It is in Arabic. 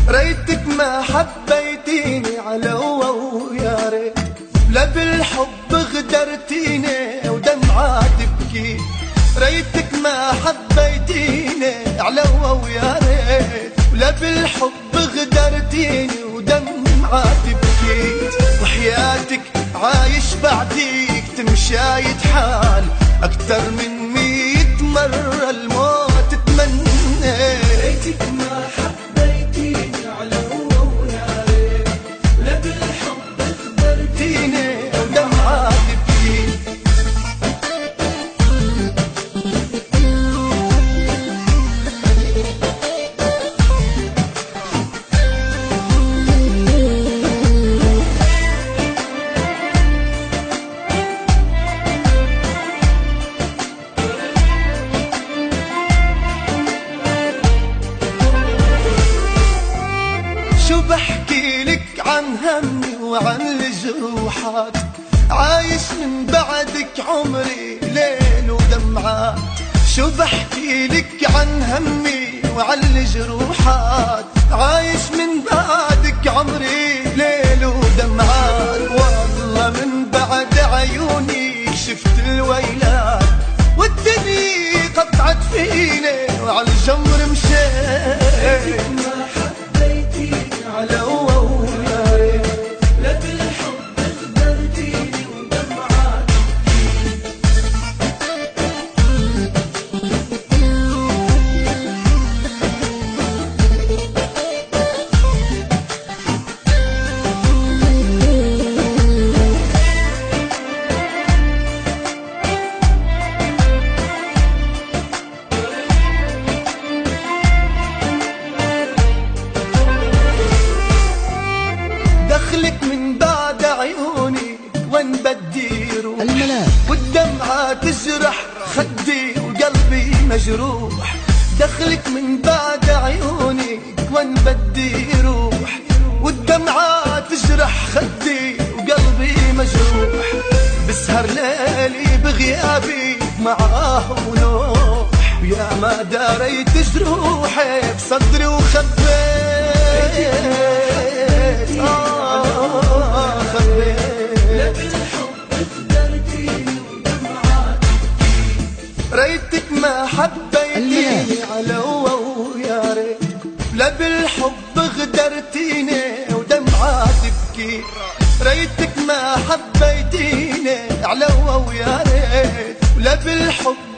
ريتك ما حبيتيني على ويا ريت، لا بالحب غدرتيني ودمعة تبكي. ريتك ما حبيتيني على ويا ريت، ولا بالحب غدرتيني ودمعة تبكي. وحياتك عايش بعديك تمشايد حال أكتر من 100 مرة الموت تتمنى. ريتك ما حبيتيني على ويا ريت، لا بالحب غدرتيني ودمعة تبكي. شو بحكي لك عن همي وعن الجروحات، عايش من بعدك عمري ليل ودمعات. شو بحكي لك عن همي وعن الجروحات، عايش من بعدك عمري ليل ودمعات. والله من بعد عيوني شفت الويلات، والدنيا قطعت فيني وعلى الجمر مشيت. على ويا ريت، لا بالحب غدرتيني ودمعة دخلك من بعد عيوني وين بدي روح، والدمعة تجرح خدي وقلبي مجروح. دخلك من بعد عيوني وين بدي روح، والدمعة تجرح خدي وقلبي مجروح. بسهر ليلي بغيابي معاه ونوح، ويا ما داريت جروحي بصدري وخبيت. ريتك ما حبيتيني على ويا ريت، لا بالحب غدرتيني ودمعة تبكي. ريتك ما حبيتيني على ويا ريت، لا بالحب